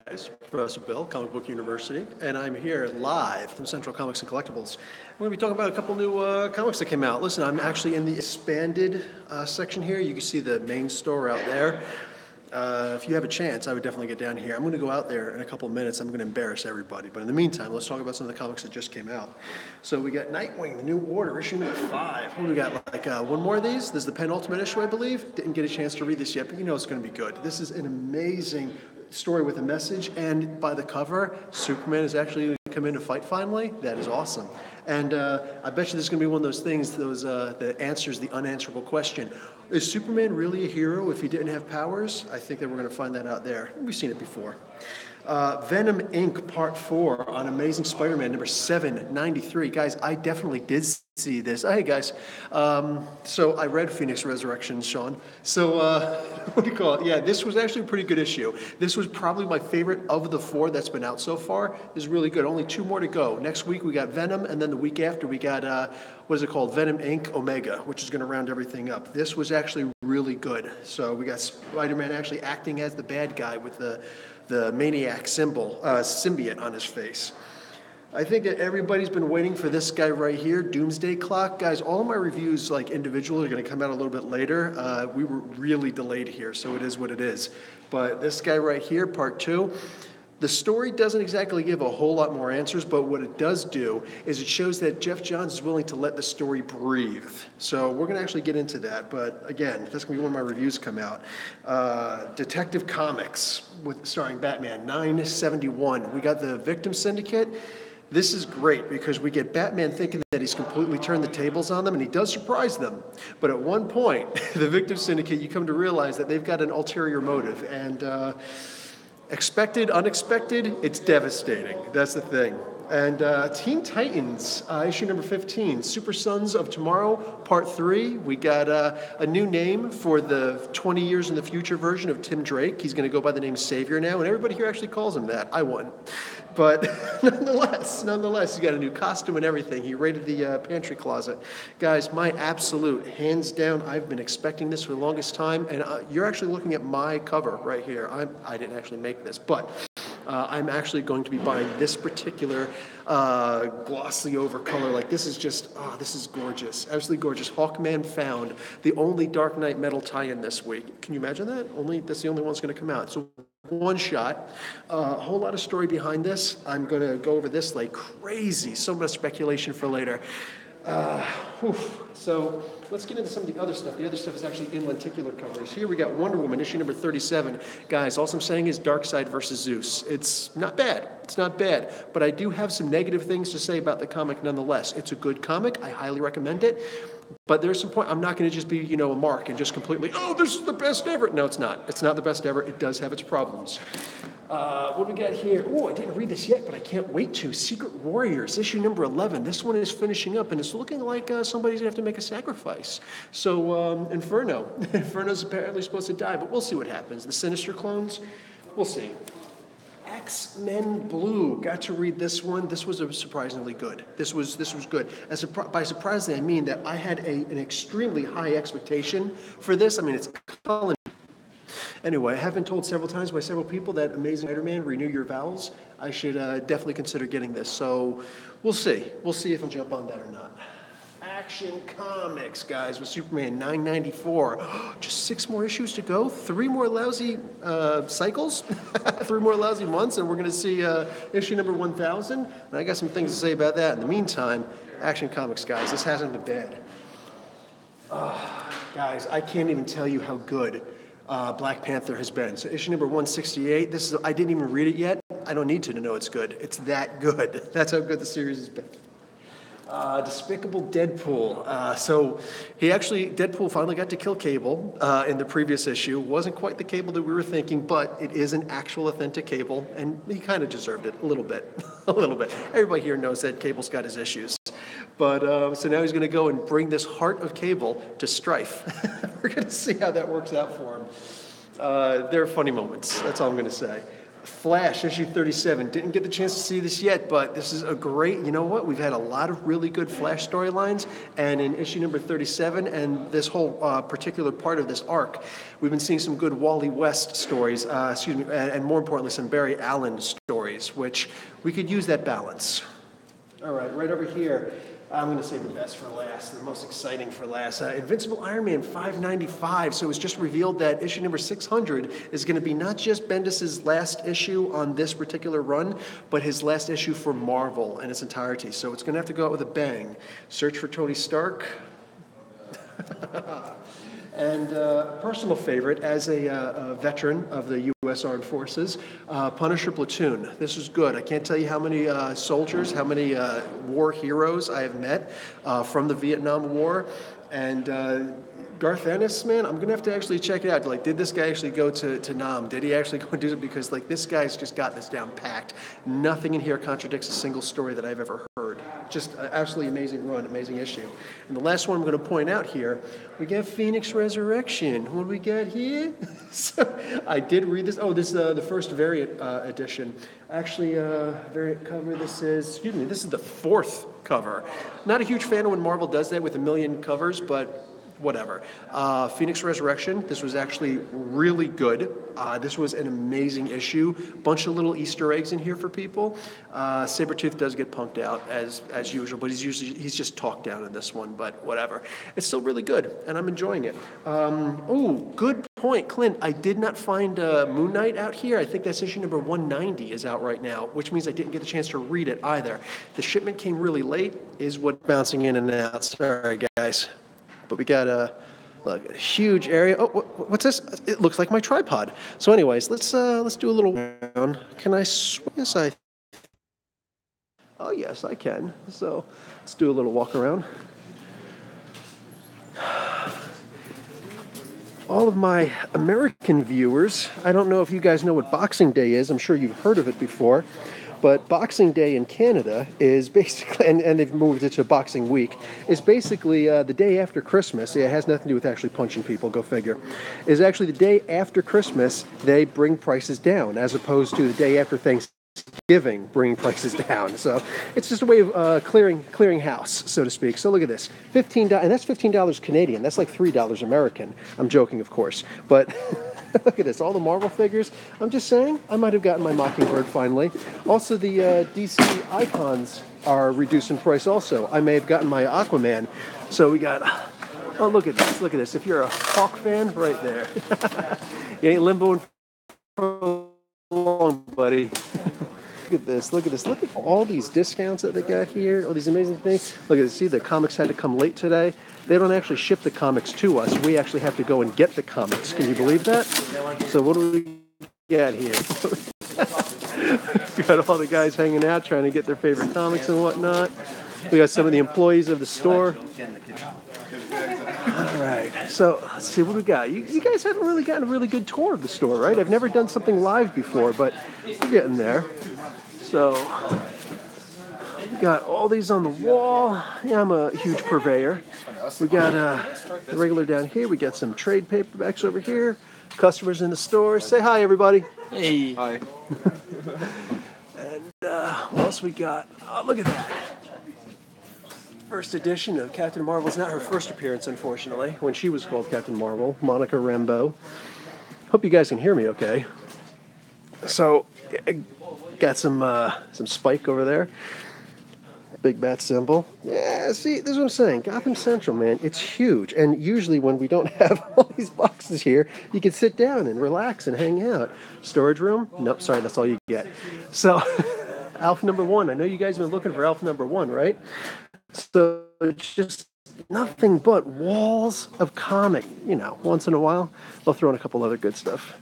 Professor Bill, Comic Book University, and I'm here live from Central Comics and Collectibles. We're going to be talking about a couple new comics that came out. Listen, I'm actually in the expanded section here. You can see the main store out there. If you have a chance, I would definitely get down here. I'm going to go out there in a couple of minutes. I'm going to embarrass everybody. But in the meantime, let's talk about some of the comics that just came out. So we got Nightwing, the New Order, issue number 5. What do we got? One more of these? This is the penultimate issue, I believe. Didn't get a chance to read this yet, but you know it's going to be good. This is an amazing story with a message, and by the cover, Superman is actually going to come in to fight finally. That is awesome. And I bet you this is going to be one of those things, that answers the unanswerable question. Is Superman really a hero if he didn't have powers? I think that we're going to find that out there. We've seen it before. Venom Inc. Part 4 on Amazing Spider-Man number 793. Guys, I definitely did see this. Hey, guys. So I read Phoenix Resurrection, Sean. So, what do you call it? Yeah, this was actually a pretty good issue. This was probably my favorite of the 4 that's been out so far. This is really good. Only 2 more to go. Next week we got Venom, and then the week after we got, what is it called? Venom Inc. Omega, which is going to round everything up. This was actually really good. So we got Spider-Man actually acting as the bad guy with the maniac symbiote on his face. I think that everybody's been waiting for this guy right here, Doomsday Clock. Guys, all of my reviews, like individual, are going to come out a little bit later. We were really delayed here, so it is what it is. But this guy right here, part 2, the story doesn't exactly give a whole lot more answers, but what it does do is it shows that Jeff Johns is willing to let the story breathe. So we're going to actually get into that, but again, that's going to be when my reviews come out. Detective Comics, starring Batman, 971. We got the Victim Syndicate. This is great because we get Batman thinking that he's completely turned the tables on them, and he does surprise them. But at one point, the Victim Syndicate, you come to realize that they've got an ulterior motive, and expected, unexpected, it's devastating. That's the thing. And Teen Titans, issue number 15, Super Sons of Tomorrow, part 3. We got a new name for the 20 years in the future version of Tim Drake. He's going to go by the name Savior now, and everybody here actually calls him that. I wouldn't. But nonetheless, he's got a new costume and everything. He raided the pantry closet. Guys, my absolute, hands down, I've been expecting this for the longest time, and you're actually looking at my cover right here. I didn't actually make this, but I'm actually going to be buying this particular glossy over color. Like, this is just, this is gorgeous. Absolutely gorgeous. Hawkman found the only Dark Knight metal tie-in this week. Can you imagine that? That's the only one that's going to come out. So one shot. A whole lot of story behind this. I'm going to go over this like crazy. So much speculation for later. So let's get into some of the other stuff. The other stuff is actually in lenticular covers. Here we got Wonder Woman, issue number 37. Guys, all I'm saying is Darkseid versus Zeus. It's not bad. It's not bad. But I do have some negative things to say about the comic nonetheless. It's a good comic. I highly recommend it. But there's some point, I'm not going to just be, a mark and just completely, this is the best ever. No, it's not. It's not the best ever. It does have its problems. What do we got here? I didn't read this yet, but I can't wait to. Secret Warriors, issue number 11. This one is finishing up, and it's looking like somebody's going to have to make a sacrifice. So, Inferno. Inferno's apparently supposed to die, but we'll see what happens. The Sinister clones, we'll see. X-Men Blue. Got to read this one. This was surprisingly good. This was good. By surprisingly, I mean that I had an extremely high expectation for this. I mean, it's Colin. Anyway, I have been told several times by several people that Amazing Spider-Man, renew your vows. I should definitely consider getting this. So we'll see. We'll see if I'll jump on that or not. Action Comics, guys, with Superman 994. Just 6 more issues to go. 3 more lousy cycles. 3 more lousy months, and we're going to see issue number 1000. And I got some things to say about that. In the meantime, Action Comics, guys, this hasn't been bad. Guys, I can't even tell you how good Black Panther has been. So issue number 168, I didn't even read it yet. I don't need to know it's good. It's that good. That's how good the series has been. Despicable Deadpool. So Deadpool finally got to kill Cable in the previous issue. Wasn't quite the Cable that we were thinking, but it is an actual authentic Cable, and he kind of deserved it a little bit. A little bit. Everybody here knows that Cable's got his issues. But so now he's going to go and bring this heart of Cable to Strife. We're going to see how that works out for him. There are funny moments. That's all I'm going to say. Flash, issue 37. Didn't get the chance to see this yet, but this is a great, you know what? We've had a lot of really good Flash storylines, and in issue number 37, and this whole particular part of this arc, we've been seeing some good Wally West stories, and more importantly, some Barry Allen stories, which we could use that balance. All right over here. I'm going to save the best for last, the most exciting for last. Invincible Iron Man 595. So it's just revealed that issue number 600 is going to be not just Bendis' last issue on this particular run, but his last issue for Marvel in its entirety. So it's going to have to go out with a bang. Search for Tony Stark. And a personal favorite, as a veteran of the U.S. Armed Forces, Punisher Platoon. This is good. I can't tell you how many soldiers, how many war heroes I have met from the Vietnam War. And Garth Ennis, man, I'm going to have to actually check it out. Like, did this guy actually go to Nam? Did he actually go do it? Because, like, this guy's just got this down packed. Nothing in here contradicts a single story that I've ever heard. Just an absolutely amazing run, amazing issue. And the last one I'm going to point out here, we got Phoenix Resurrection. What do we got here? So, I did read this. Oh, this is the first variant edition. Actually, variant cover, this is the fourth cover. Not a huge fan of when Marvel does that with a million covers, but whatever. Phoenix Resurrection, this was actually really good. This was an amazing issue. Bunch of little Easter eggs in here for people. Sabretooth does get punked out as usual, but he's just talked down in this one, but whatever. It's still really good, and I'm enjoying it. Good point, Clint. I did not find Moon Knight out here. I think that's issue number 190 is out right now, which means I didn't get a chance to read it either. The shipment came really late, is what bouncing in and out. Sorry, guys. But we got a huge area. Oh, what's this? It looks like my tripod. So, anyways, let's do a little. Can I swing? Oh, yes, I can. So, let's do a little walk around. All of my American viewers, I don't know if you guys know what Boxing Day is. I'm sure you've heard of it before. But Boxing Day in Canada is basically, and they've moved it to Boxing Week, is basically the day after Christmas. Yeah, it has nothing to do with actually punching people, go figure. Is actually the day after Christmas, they bring prices down, as opposed to the day after Thanksgiving, bringing prices down. So it's just a way of clearing house, so to speak. So look at this, $15, and that's $15 Canadian. That's like $3 American. I'm joking, of course, but... Look at this, all the Marvel figures. I'm just saying, I might have gotten my Mockingbird finally. Also, the DC icons are reduced in price also. I may have gotten my Aquaman. So we got, oh, look at this. If you're a Hawk fan, right there. You ain't limboing for long, buddy. Look at this. Look at all these discounts that they got here, all these amazing things. Look at this, see, the comics had to come late today. They don't actually ship the comics to us. We actually have to go and get the comics. Can you believe that? So what do we got here? We got all the guys hanging out trying to get their favorite comics and whatnot. We got some of the employees of the store. All right, so let's see what we got. You guys haven't really gotten a really good tour of the store, right? I've never done something live before, but we're getting there. So we got all these on the wall. Yeah, I'm a huge purveyor. We got the regular down here. We got some trade paperbacks over here. Customers in the store. Say hi, everybody. Hey. Hi. And what else we got? Oh, look at that. First edition of Captain Marvel. It's not her first appearance, unfortunately, when she was called Captain Marvel. Monica Rambeau. Hope you guys can hear me okay. So, got some Spike over there. Big bat symbol. Yeah, see, this is what I'm saying. Gotham Central, man, it's huge. And usually when we don't have all these boxes here, you can sit down and relax and hang out. Storage room? Nope, sorry, that's all you get. So, Alpha number 1. I know you guys have been looking for Alpha number 1, right? So, it's just nothing but walls of comic. You know, once in a while, they'll throw in a couple other good stuff.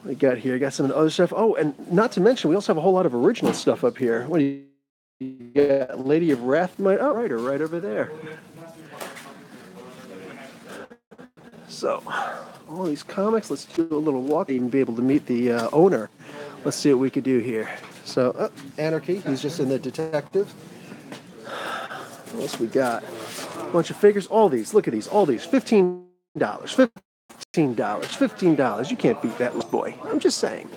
We got here, got some other stuff. Oh, and not to mention, we also have a whole lot of original stuff up here. What do you got? Lady of Wrath, right over there. So, all these comics. Let's do a little walk and be able to meet the owner. Let's see what we could do here. So, Anarchy, he's just in the detective. What else we got? A bunch of figures. All these. Look at these. All these. $15. $15. You can't beat that, boy. I'm just saying.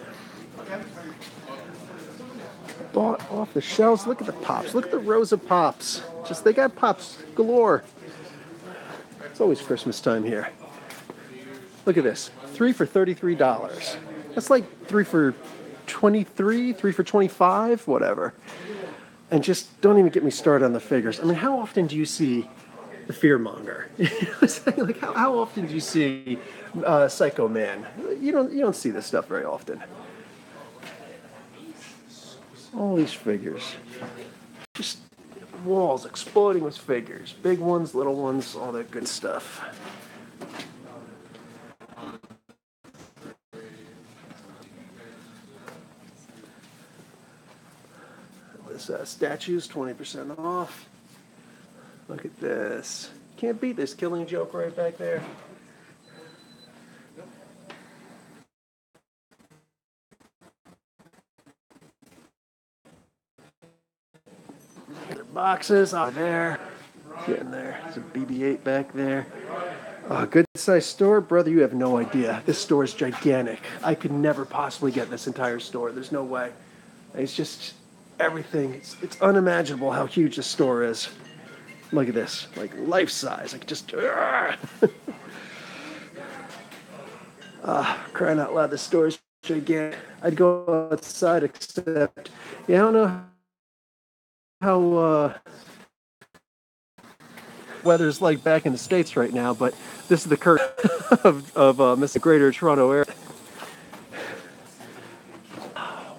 off the shelves. Look at the pops. Look at the rows of pops. Just they got pops galore. It's always Christmas time here. Look at this. 3 for $33. That's like 3 for 23, 3 for 25, whatever. And just don't even get me started on the figures. I mean, how often do you see the fearmonger? Like how often do you see Psycho Man? You don't see this stuff very often. All these figures, just walls exploding with figures, big ones, little ones, all that good stuff. This statues 20% off. Look at this. Can't beat this Killing Joke right back there. Their boxes are there. Getting there. There's a BB-8 back there. Oh, good sized store, brother. You have no idea. This store is gigantic. I could never possibly get this entire store. There's no way. It's just everything. It's unimaginable how huge this store is. Look at this, like life size. Like just. Crying out loud, this store is gigantic. I'd go outside, except I don't know how weather's like back in the States right now, but this is the curtain of Mr. Greater Toronto area.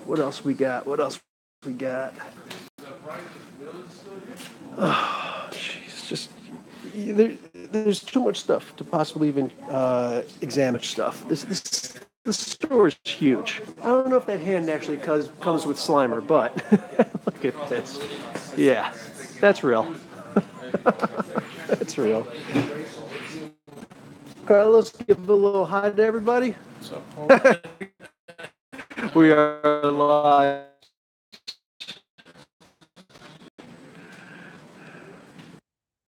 What else we got? Oh, jeez, just there's too much stuff to possibly even examine stuff. This store is huge. I don't know if that hand actually comes with Slimer, but look at this. Yeah, that's real. That's real. Carlos, give a little hi to everybody. We are live.